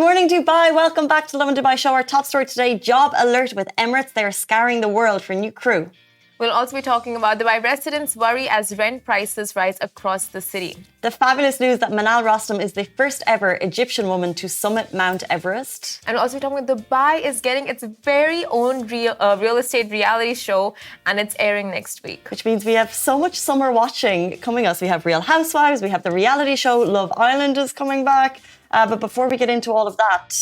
morning, Dubai. Welcome back to Lovin Dubai Show. Our top story today, job alert with Emirates. They are scouring the world for new crew. We'll also be talking about Dubai residents worry as rent prices rise across the city. The fabulous news that Manal Rostom is the first ever Egyptian woman to summit Mount Everest. And we'll also be talking about Dubai is getting its very own real estate reality show, and it's airing next week. Which means we have so much summer watching coming us. We have Real Housewives, we have the reality show, Love Island is coming back. But before we get into all of that,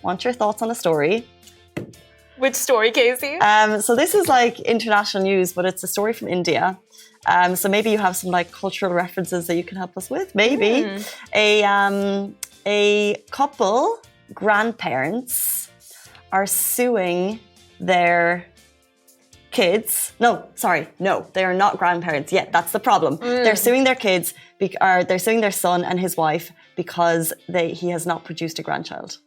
want your thoughts on a story. Which story, Casey? So this is like international news, but it's a story from India. So maybe you have some like cultural references that you can help us with. Maybe a couple grandparents are suing their kids. No, they are not grandparents yet. That's the problem. They're suing their kids, they're suing their son and his wife because he has not produced a grandchild.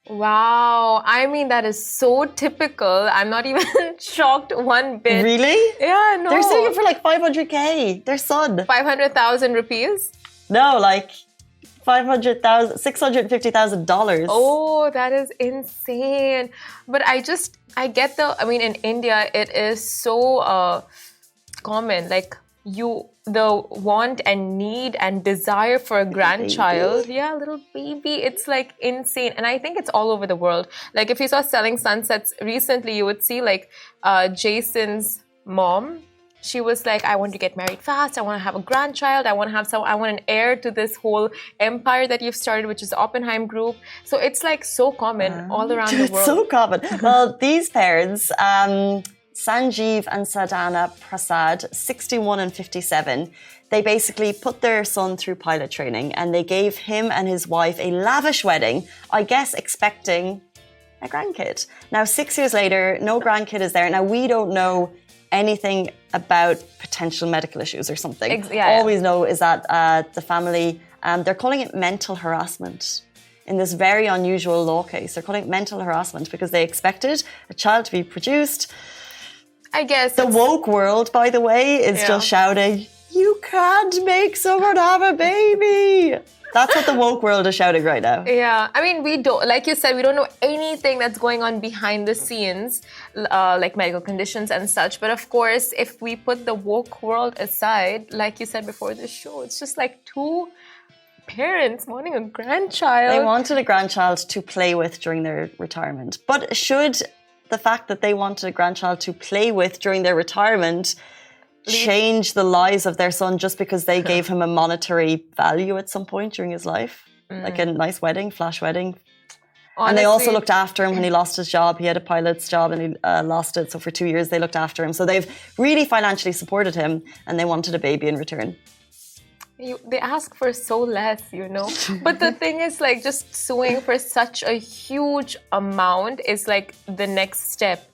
Wow. I mean, that is so typical. I'm not even shocked one bit. Really? Yeah, no. They're suing him for like 500K, their son. 500,000 rupees? No, like $650,000. Oh, that is insane. But I get in India, it is so common. Like, the want and need and desire for a grandchild. Baby. Yeah, little baby. It's like insane. And I think it's all over the world. Like if you saw Selling Sunsets recently, you would see like Jason's mom. She was like, I want to get married fast. I want to have a grandchild. I want an heir to this whole empire that you've started, which is the Oppenheim Group. So it's like so common all around the world. It's so common. Well, these parents, Sanjeev and Sadhana Prasad, 61 and 57, they basically put their son through pilot training and they gave him and his wife a lavish wedding, I guess expecting a grandkid. Now, 6 years later, no grandkid is there. Now, we don't know anything about potential medical issues or something. All we know is that the family, they're calling it mental harassment. In this very unusual law case, they're calling it mental harassment because they expected a child to be produced. I guess the woke world, by the way, is still shouting, you can't make someone have a baby. That's what the woke world is shouting right now. Yeah, I mean, we don't, like you said, we don't know anything that's going on behind the scenes, like medical conditions and such. But of course, if we put the woke world aside, like you said before the show, it's just like two parents wanting a grandchild. They wanted a grandchild to play with during their retirement. But should the fact that they wanted a grandchild to play with during their retirement change the lives of their son just because they gave him a monetary value at some point during his life? Like a nice wedding, flash wedding. Honestly, and they also looked after him when he lost his job. He had a pilot's job and he lost it. So for 2 years, they looked after him. So they've really financially supported him and they wanted a baby in return. They ask for so less, But the thing is, like, just suing for such a huge amount is like the next step.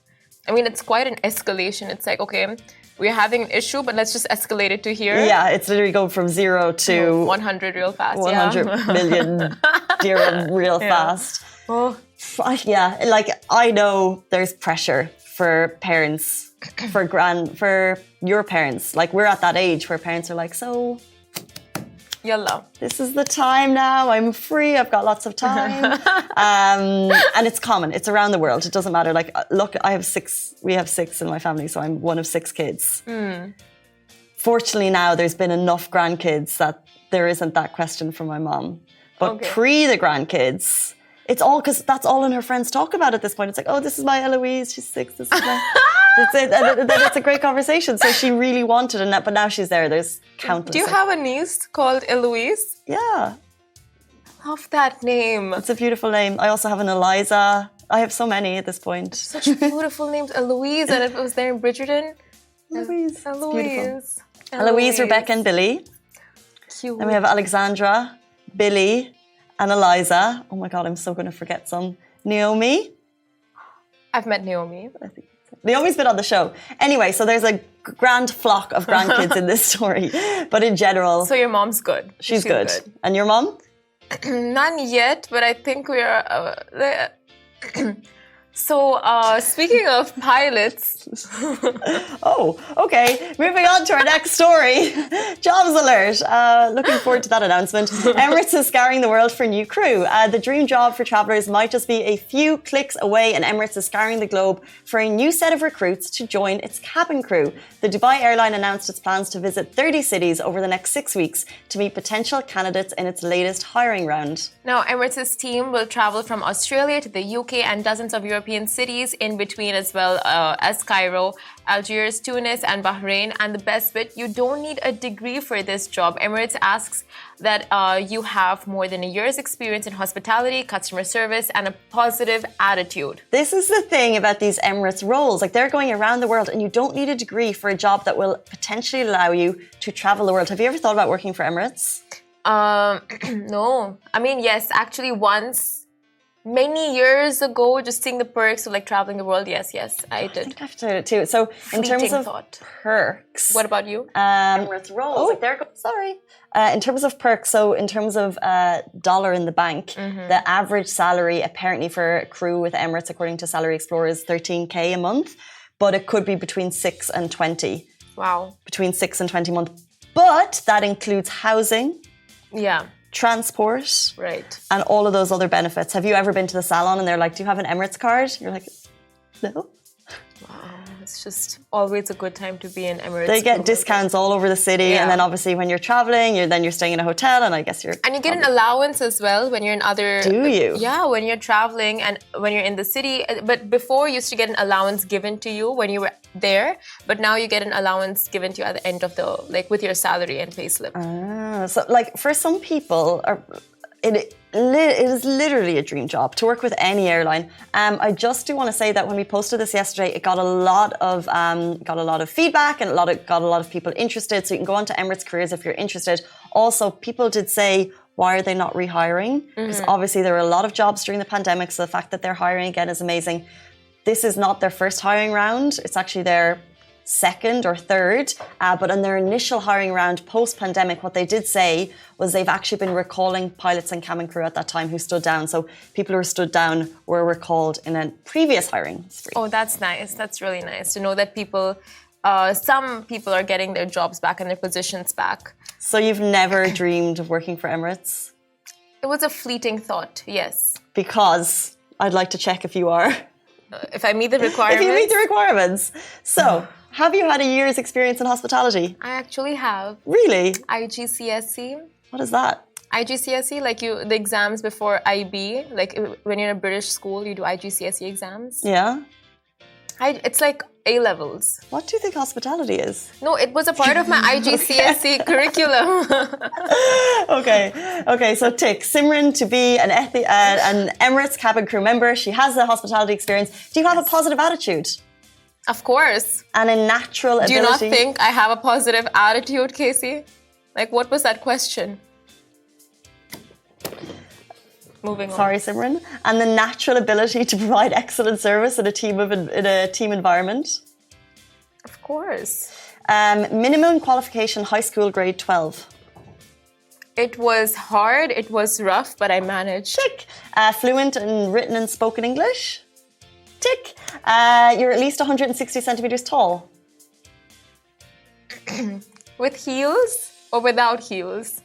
I mean, it's quite an escalation. It's like, okay, we're having an issue, but let's just escalate it to here. Yeah, it's literally going from 0 to 100 real fast. 100 million dirham real fast. Oh. Yeah, like I know there's pressure for parents, for your parents. Like we're at that age where parents are like, so. Yalla. This is the time now. I'm free. I've got lots of time. And it's common. It's around the world. It doesn't matter. Like, look, we have 6 in my family, so I'm one of 6 kids. Fortunately now, there's been enough grandkids that there isn't that question from my mom. But pre the grandkids, it's all because that's all her friends talk about at this point. It's like, oh, this is my Eloise. She's 6. This is my... That's it. And then it's a great conversation. So she really wanted it, but now she's there. There's countless. Do you have a niece called Eloise? Yeah. I love that name. It's a beautiful name. I also have an Eliza. I have so many at this point. Such beautiful names. Eloise, and it was there in Bridgerton. Eloise. Eloise. Eloise, Rebecca, and Billy. Cute. Then we have Alexandra, Billy, and Eliza. Oh my God, I'm so going to forget some. Naomi. I've met Naomi. I think Naomi's been on the show. Anyway, so there's a grand flock of grandkids in this story. But in general... So your mom's good. She's good. And your mom? None yet, but I think we are... So, speaking of pilots. Oh, okay. Moving on to our next story. Jobs alert. Looking forward to that announcement. Emirates is scouring the world for new crew. The dream job for travellers might just be a few clicks away, and Emirates is scouring the globe for a new set of recruits to join its cabin crew. The Dubai airline announced its plans to visit 30 cities over the next 6 weeks to meet potential candidates in its latest hiring round. Now, Emirates' team will travel from Australia to the UK and dozens of European cities in between, as well as Cairo, Algiers, Tunis, and Bahrain. And the best bit, you don't need a degree for this job. Emirates asks that you have more than a year's experience in hospitality, customer service, and a positive attitude. This is the thing about these Emirates roles. Like, they're going around the world, and you don't need a degree for a job that will potentially allow you to travel the world. Have you ever thought about working for Emirates? No. I mean, yes, actually once. Many years ago, just seeing the perks of like traveling the world. Yes, I did. I think I've done it too. So in terms of perks. What about you? Emirates roles. Oh, like sorry. In terms of perks, so in terms of dollar in the bank, the average salary apparently for a crew with Emirates, according to Salary Explorer, is 13k a month, but it could be between 6 and 20. Wow. Between 6 and 20 a month. But that includes housing. Yeah. Transport, right, and all of those other benefits. Have you ever been to the salon and they're like, do you have an Emirates card? You're like, no. Wow, it's just always a good time to be in Emirates. They get discounts all over the city, and then obviously when you're traveling, you're staying in a hotel, and I guess you're... And you get an allowance as well when you're in other... Do you? Yeah, when you're traveling and when you're in the city. But before, you used to get an allowance given to you when you were there, but now you get an allowance given to you at the end of the... like with your salary and payslip. So like for some people... It is literally a dream job to work with any airline. I just do want to say that when we posted this yesterday, it got a lot of feedback and got a lot of people interested. So you can go on to Emirates Careers if you're interested. Also, people did say, why are they not rehiring? Because obviously there were a lot of jobs during the pandemic, so the fact that they're hiring again is amazing. This is not their first hiring round. It's actually their second or third, but in their initial hiring round post-pandemic, what they did say was they've actually been recalling pilots and cabin crew at that time who stood down. So people who stood down were recalled in a previous hiring spree. Oh, that's nice. That's really nice to know that people, some people are getting their jobs back and their positions back. So you've never dreamed of working for Emirates? It was a fleeting thought, yes. Because I'd like to check if you are. If I meet the requirements. If you meet the requirements. So, have you had a year's experience in hospitality? I actually have. Really? IGCSE. What is that? IGCSE, like the exams before IB, like when you're in a British school, you do IGCSE exams. Yeah. It's like A-levels. What do you think hospitality is? No, it was a part of my IGCSE curriculum. Okay, so tick. Simran to be an Emirates cabin crew member. She has the hospitality experience. Do you have a positive attitude? Of course. And a natural ability? Do you not think I have a positive attitude, Casey? Like, what was that question? Moving on. Sorry, Simran. And the natural ability to provide excellent service in a team environment? Of course. Minimum qualification, high school, grade 12. It was hard, it was rough, but I managed. Tick. Fluent in written and spoken English? Tick. You're at least 160 centimeters tall. With heels or without heels?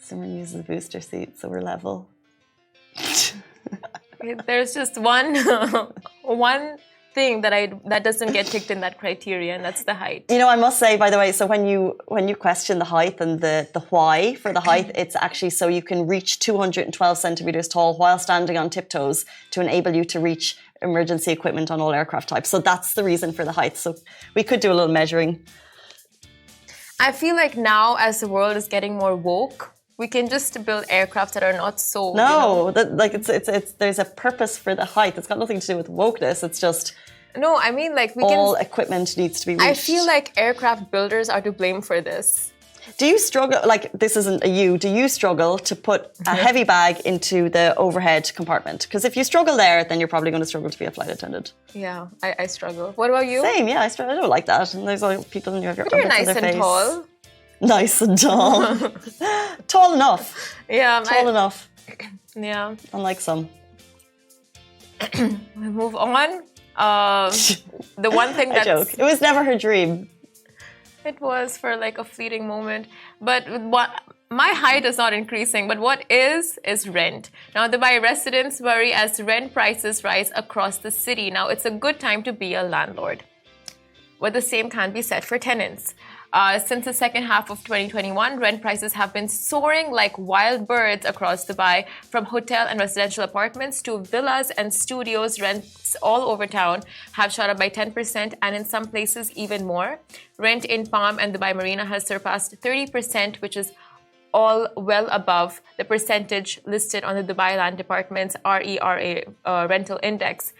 Simran uses a booster seat, so we're level. There's just one thing that doesn't get ticked in that criteria, and that's the height. You know, I must say, by the way, so when you question the height and the why for the height, it's actually so you can reach 212 centimeters tall while standing on tiptoes to enable you to reach emergency equipment on all aircraft types. So that's the reason for the height. So we could do a little measuring. I feel like now, as the world is getting more woke, we can just build aircraft that are not so. No, it's there's a purpose for the height. It's got nothing to do with wokeness. It's just. No, I mean like all equipment needs to be reached. I feel like aircraft builders are to blame for this. Do you struggle? Like this isn't a you. Do you struggle to put a heavy bag into the overhead compartment? Because if you struggle there, then you're probably going to struggle to be a flight attendant. Yeah, I struggle. What about you? Same. Yeah, I struggle. I don't like that. And there's like people in your. But you're nice and tall. Nice and tall. Tall enough. Yeah. Tall enough. Yeah. Unlike some. We move on. The one thing I that's... joke. It was never her dream. It was for like a fleeting moment. But what my height is not increasing, but what is rent. Now, Dubai residents worry as rent prices rise across the city. Now, it's a good time to be a landlord. But the same can't be said for tenants. Since the second half of 2021, rent prices have been soaring like wild birds across Dubai, from hotel and residential apartments to villas and studios. Rents all over town have shot up by 10%, and in some places even more. Rent in Palm and Dubai Marina has surpassed 30%, which is all well above the percentage listed on the Dubai Land Department's RERA rental index.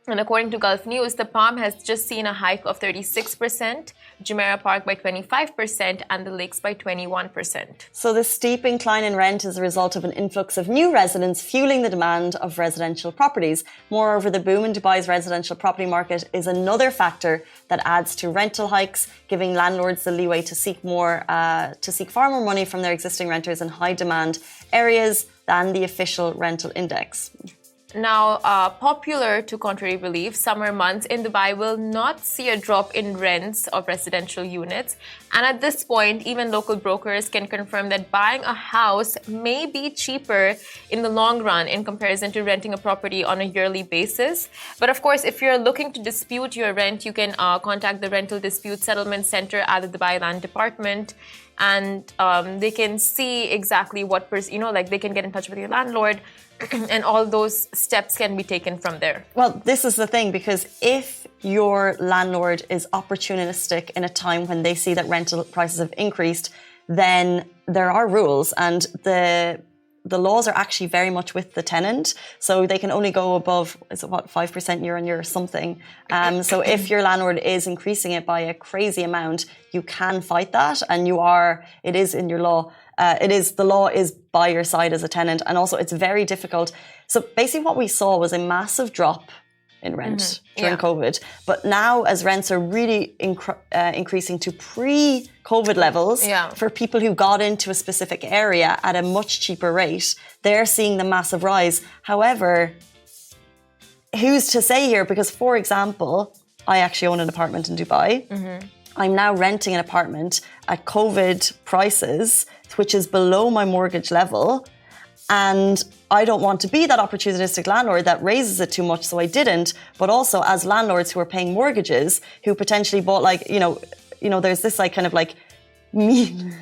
And according to Gulf News, the Palm has just seen a hike of 36%, Jumeirah Park by 25%, and the Lakes by 21%. So the steep incline in rent is a result of an influx of new residents fueling the demand of residential properties. Moreover, the boom in Dubai's residential property market is another factor that adds to rental hikes, giving landlords the leeway to seek far more money from their existing renters in high demand areas than the official rental index. Now, popular to contrary belief, summer months in Dubai will not see a drop in rents of residential units. And at this point, even local brokers can confirm that buying a house may be cheaper in the long run in comparison to renting a property on a yearly basis. But of course, if you're looking to dispute your rent, you can contact the Rental Dispute Settlement Center at the Dubai Land Department. And they can see exactly what like they can get in touch with your landlord, and all those steps can be taken from there. Well, this is the thing, because if your landlord is opportunistic in a time when they see that rental prices have increased, then there are rules, and the laws are actually very much with the tenant. So they can only go above, 5% year on year or something. So if your landlord is increasing it by a crazy amount, you can fight that, and it is in your law. The law is by your side as a tenant, and also it's very difficult. So basically what we saw was a massive drop in rent during COVID. But now, as rents are really increasing to pre-COVID levels for people who got into a specific area at a much cheaper rate, they're seeing the massive rise. However, who's to say here? Because, for example, I actually own an apartment in Dubai. I'm now renting an apartment at COVID prices, which is below my mortgage level. And I don't want to be that opportunistic landlord that raises it too much, so I didn't. But also, as landlords who are paying mortgages, who potentially bought there's this mean,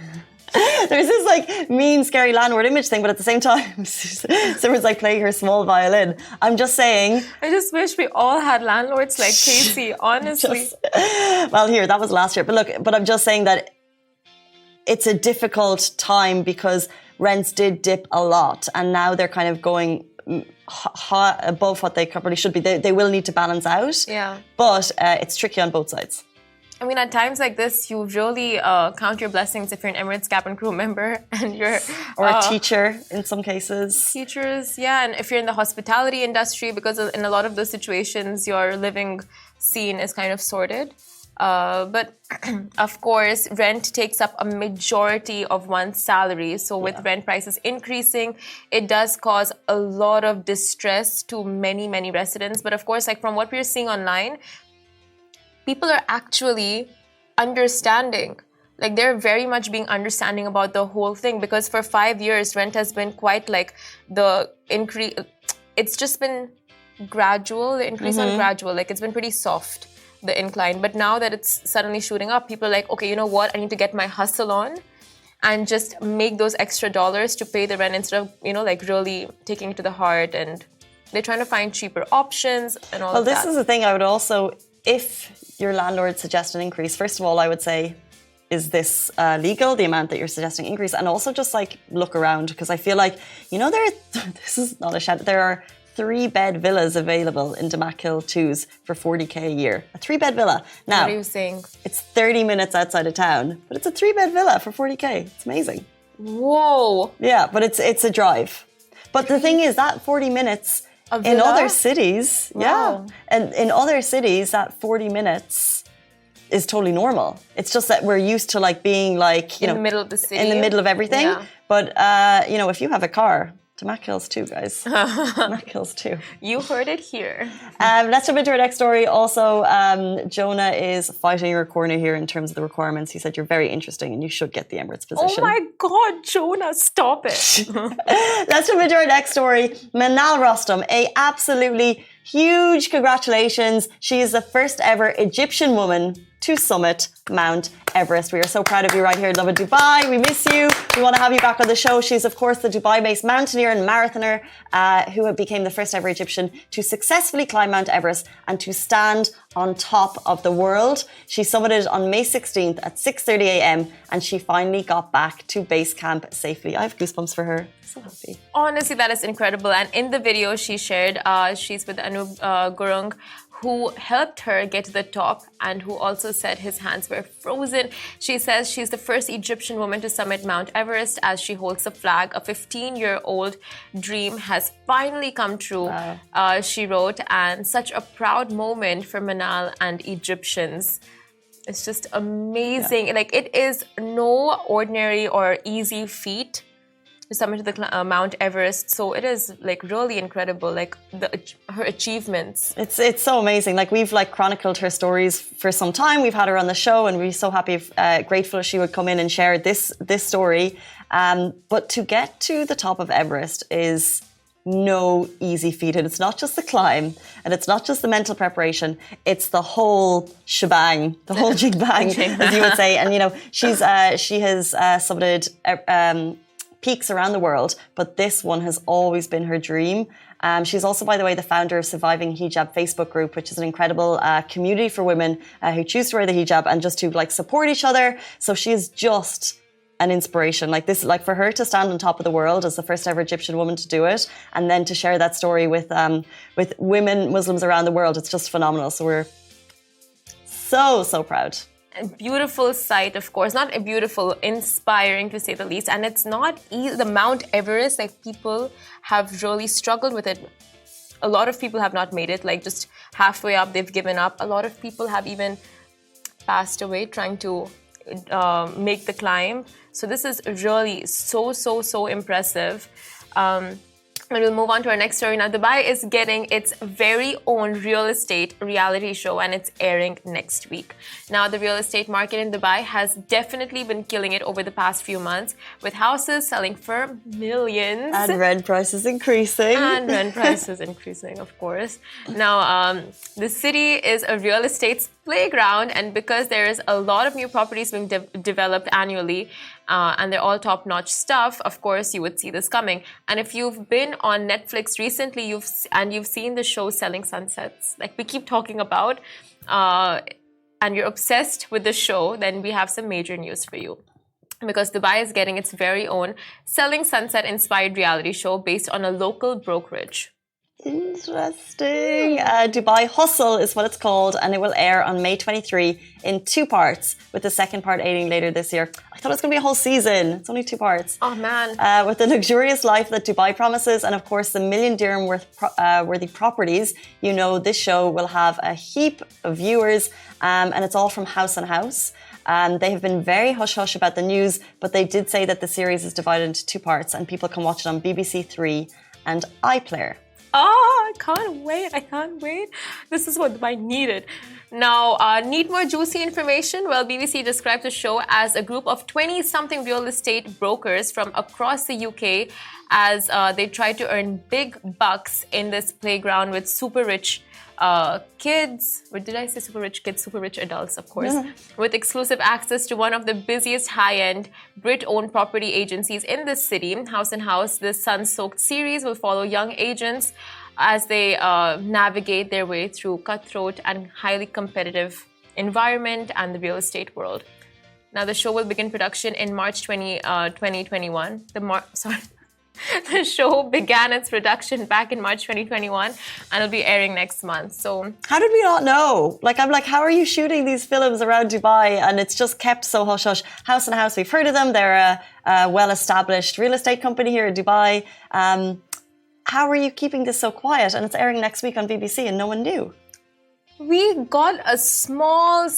there's this mean, scary landlord image thing. But at the same time, someone's playing her small violin. I'm just saying. I just wish we all had landlords like Casey. Honestly. That was last year. But I'm just saying that it's a difficult time because rents did dip a lot, and now they're kind of going above what they probably should be. They will need to balance out. Yeah. But it's tricky on both sides. I mean, at times like this, you really count your blessings if you're an Emirates cabin crew member and you're... Or a teacher in some cases. Teachers, yeah. And if you're in the hospitality industry, because in a lot of those situations, your living scene is kind of sorted. But of course, rent takes up a majority of one's salary. So with rent prices increasing, it does cause a lot of distress to many, many residents. But of course, from what we're seeing online, people are actually understanding. They're very much being understanding about the whole thing, because for 5 years, rent has been quite the increase. It's just been gradual, the increase on gradual. It's been pretty soft, the incline. But now that it's suddenly shooting up, people are okay, you know what? I need to get my hustle on and just make those extra dollars to pay the rent instead of, really taking it to the heart. And they're trying to find cheaper options and all of that. Well, this is the thing. I would also, if your landlord suggests an increase, first of all, I would say, is this legal, the amount that you're suggesting increase? And also just look around, because I feel this is not a shout. There are 3-bed villas available in Damakil 2s for 40k a year. A 3-bed villa. Now, what are you saying? It's 30 minutes outside of town, but it's a 3-bed villa for 40k. It's amazing. Whoa. Yeah, but it's a drive. But the thing is that 40 minutes in other cities, and in other cities, that 40 minutes is totally normal. It's just that we're used to being in the middle of the city, in the middle of everything. Yeah. But if you have a car, Tamak kills too, guys. Tamak kills too. You heard it here. Let's jump into our next story. Also, Jonah is fighting your corner here in terms of the requirements. He said you're very interesting and you should get the Emirates position. Oh my God, Jonah, stop it. Let's jump into our next story. Manal Rostom, a absolutely huge congratulations. She is the first ever Egyptian woman to summit Mount Everest. We are so proud of you right here in Lovin, Dubai. We miss you. We want to have you back on the show. She's, of course, the Dubai-based mountaineer and marathoner who became the first ever Egyptian to successfully climb Mount Everest and to stand on top of the world. She summited on May 16th at 6:30 a.m. and she finally got back to base camp safely. I have goosebumps for her. So happy. Honestly, that is incredible. And in the video she shared, she's with Anub Gurung, who helped her get to the top and who also said his hands were frozen. She says she's the first Egyptian woman to summit Mount Everest as she holds the flag. A 15-year-old dream has finally come true, she wrote, and such a proud moment for Manal and Egyptians. It's just amazing. Yeah. Like, it is no ordinary or easy feat to summit to the Mount Everest, so it is like really incredible, like her achievements. It's so amazing. Like, we've like chronicled her stories for some time. We've had her on the show, and we're so happy, grateful she would come in and share this story. But to get to the top of Everest is no easy feat, and it's not just the climb, and it's not just the mental preparation. It's the whole shebang, the whole jig bang, as you would say. And you know, she has summited peaks around the world, but this one has always been her dream. She's also, by the way, the founder of Surviving Hijab Facebook group, which is an incredible community for women who choose to wear the hijab and just to like support each other. So she is just an inspiration. Like, this, like, for her to stand on top of the world as the first ever Egyptian woman to do it, and then to share that story with women, Muslims around the world, it's just phenomenal. So we're so proud. A beautiful sight, of course, not a beautiful, inspiring to say the least. And it's not easy. The Mount Everest, like, people have really struggled with it. A lot of people have not made it, like, just halfway up, they've given up. A lot of people have even passed away trying to make the climb. So this is really so impressive. And we'll move on to our next story. Now, Dubai is getting its very own real estate reality show, and it's airing next week. Now, the real estate market in Dubai has definitely been killing it over the past few months, with houses selling for millions. And rent prices increasing. Of course. Now, the city is a real estate playground, and because there is a lot of new properties being developed annually, and they're all top-notch stuff, of course, you would see this coming. And if you've been on Netflix recently, you've seen the show Selling Sunsets, like we keep talking about, and you're obsessed with the show, then we have some major news for you. Because Dubai is getting its very own Selling Sunset-inspired reality show based on a local brokerage. Interesting. Dubai Hustle is what it's called, and it will air on May 23 in 2 parts, with the second part airing later this year. I thought it was going to be a whole season. It's only 2 parts. Oh, man. With the luxurious life that Dubai promises, and of course the million dirham worthy properties, you know this show will have a heap of viewers, and it's all from house and house. They have been very hush-hush about the news, but they did say that the series is divided into 2 parts, and people can watch it on BBC 3 and iPlayer. Oh, I can't wait. This is what Dubai needed. Now, need more juicy information? Well, BBC describes the show as a group of 20-something real estate brokers from across the UK as they try to earn big bucks in this playground with super rich kids. Or did I say super rich kids? Super rich adults, of course. Yeah. With exclusive access to one of the busiest high-end Brit-owned property agencies in the city, House & House. This sun-soaked series will follow young agents as they navigate their way through cutthroat and highly competitive environment and the real estate world. Now, the show will begin production in March 2021. The show began its production back in March 2021 and it'll be airing next month. So, how did we not know? Like, I'm like, how are you shooting these films around Dubai? And it's just kept so hush-hush. House & House, we've heard of them. They're a well-established real estate company here in Dubai. How are you keeping this so quiet? And it's airing next week on BBC and no one knew. We got a small,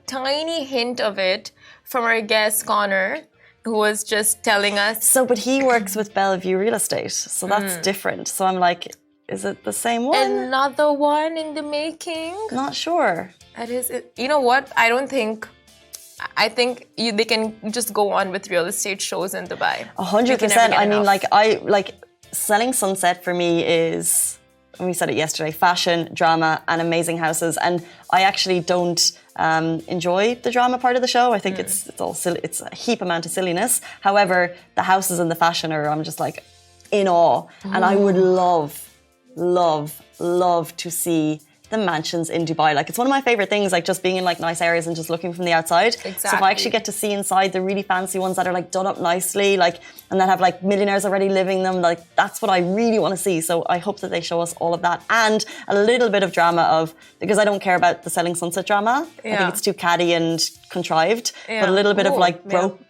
tiny hint of it from our guest, Connor. who was just telling us. So, but he works with Bellevue Real Estate, so that's different. So I'm like, is it the same one? Another one in the making. Not sure. That is it. You know what? I think they can just go on with real estate shows in Dubai. 100%. I mean, like selling Sunset for me is, and we said it yesterday, fashion, drama, and amazing houses. And I actually don't enjoy the drama part of the show. I think it's all silly. It's a heap amount of silliness. However, the houses and the fashion I'm just like in awe. And I would love to see the mansions in Dubai. Like, it's one of my favorite things, like just being in like nice areas and just looking from the outside. Exactly. So if I actually get to see inside the really fancy ones that are like done up nicely, like, and that have like millionaires already living them, like that's what I really want to see. So I hope that they show us all of that and a little bit of drama because I don't care about the Selling Sunset drama. I think it's too catty and contrived. But a little bit of like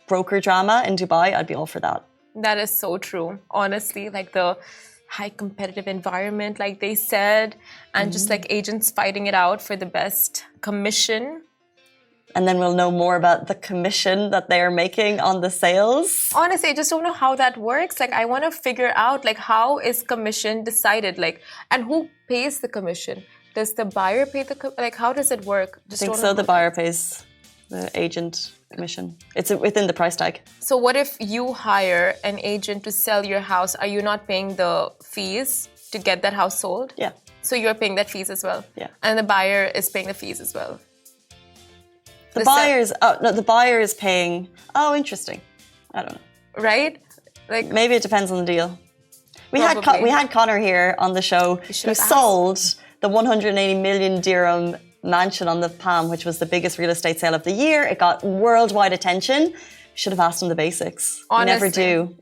broker drama in Dubai, I'd be all for that. That is so true. Honestly, like the high competitive environment, like they said, and just like agents fighting it out for the best commission. And then we'll know more about the commission that they are making on the sales. Honestly, I just don't know how that works. Like, I want to figure out, like, how is commission decided? Like, and who pays the commission? Does the buyer pay like, how does it work? I think so. The buyer pays the agent commission. It's within the price tag. So what if you hire an agent to sell your house? Are you not paying the fees to get that house sold? Yeah. So you're paying that fees as well? Yeah. And the buyer is paying the fees as well? The buyer is paying. Oh, interesting. I don't know. Right? Like, maybe it depends on the deal. We had Connor here on the show who sold the 180 million dirham mansion on the Palm, which was the biggest real estate sale of the year. It got worldwide attention. Should have asked him the basics. Honestly. You never do.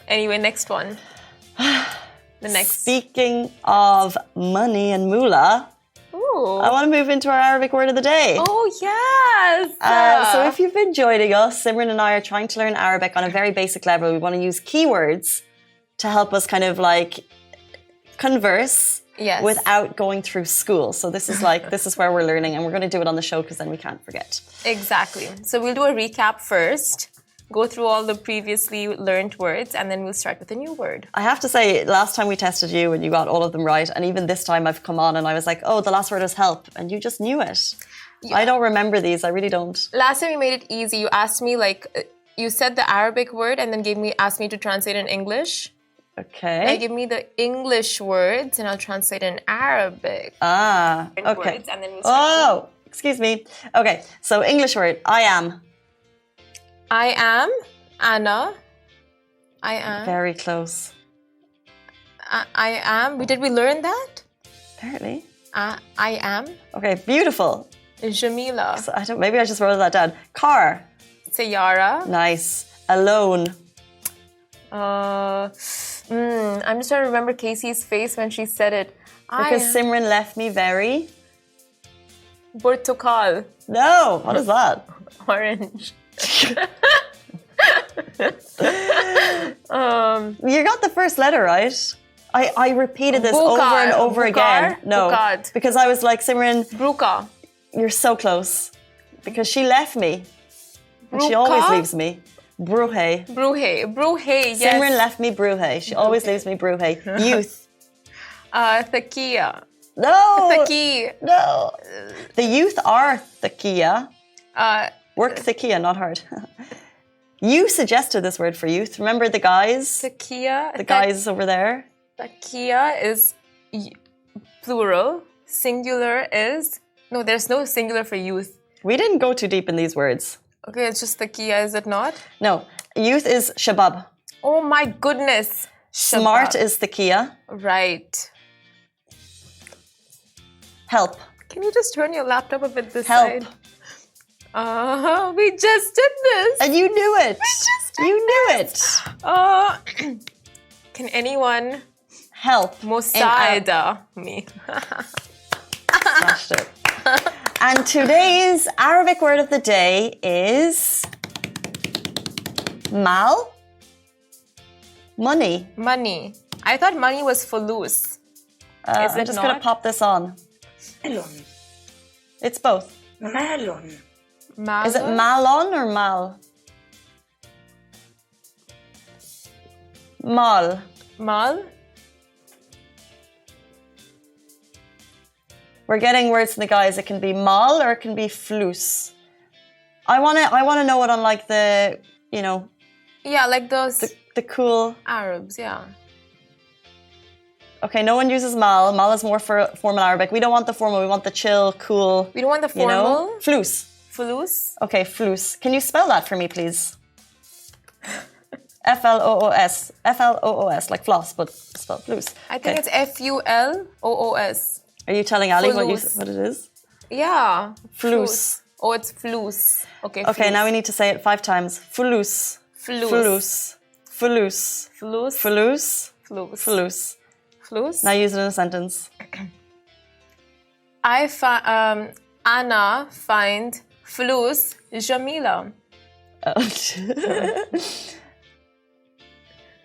Anyway, next one. Speaking of money and moolah, I want to move into our Arabic word of the day. Oh, yes! So if you've been joining us, Simran and I are trying to learn Arabic on a very basic level. We want to use keywords to help us kind of like converse without going through school. So this is where we're learning, and we're going to do it on the show because then we can't forget. Exactly. So we'll do a recap first, go through all the previously learned words, and then we'll start with a new word. I have to say, last time we tested you and you got all of them right, and even this time I've come on and I was like, oh, the last word was help, and you just knew it. Yeah. I don't remember these. I really don't. Last time you made it easy. You asked me, like, you said the Arabic word and then asked me to translate in English. Okay. Now give me the English words and I'll translate in Arabic. Okay. Words, and then we'll start excuse me. Okay, so English word, I am. I am, Anna. I am. Very close. I am. Did we learn that? Apparently. I am. Okay, beautiful. Jamila. So maybe I just wrote that down. Car. Sayara. Nice. Alone. I'm just trying to remember Casey's face when she said it. Because Simran left me very... Portugal. No, what is that? Orange. You got the first letter right. I repeated this over and over again. No, Bukad. Because I was like, Simran, Bruka. You're so close. Because she left me. And she always leaves me. Bruhe. Yes. Simran left me Bruhe. She always leaves me Bruhe. Youth. Thakia. No. Thaki. No. The youth are Thakia. Work Thakia, not hard. You suggested this word for youth. Remember the guys? Thakia. The guys over there? Thakia is plural. Singular is... No, there's no singular for youth. We didn't go too deep in these words. Okay, it's just Thakia, is it not? No. Youth is shabab. Oh my goodness. Shabab. Smart is Thakia. Right. Help. Can you just turn your laptop a bit this side? We just did this. And you knew it. You knew it. Can anyone help? Mosaida me. Smashed it. And today's Arabic word of the day is mal. Money. Money. I thought money was fulus. I'm just going to pop this on. Melon. It's both. Melon. Mal. Is it malon or mal? Mal. Mal. We're getting words from the guys. It can be mal or it can be flus. I wanna know it on like the, you know. Yeah, like those the cool Arabs. Yeah. Okay, no one uses mal. Mal is more for formal Arabic. We don't want the formal. We want the chill, cool. We don't want the formal. You know? Flus. Flus. Okay, flus. Can you spell that for me, please? Floos. Floos, like floss, but spelled flus. I think it's FULOOS. Are you telling Ali what it is? Yeah. Flus. Oh, it's flus. Okay. Okay, flus. now we need to say it 5 times. Flus. Flus. Flus. Flus. Flus. Flus. Flus. Flus. Now use it in a sentence. Anna find flus Jamila.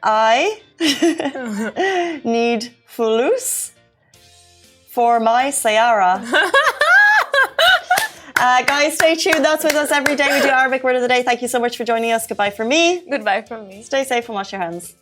I need flus for my sayara. Guys, stay tuned. That's with us every day. We do Arabic Word of the Day. Thank you so much for joining us. Goodbye from me. Goodbye from me. Stay safe and wash your hands.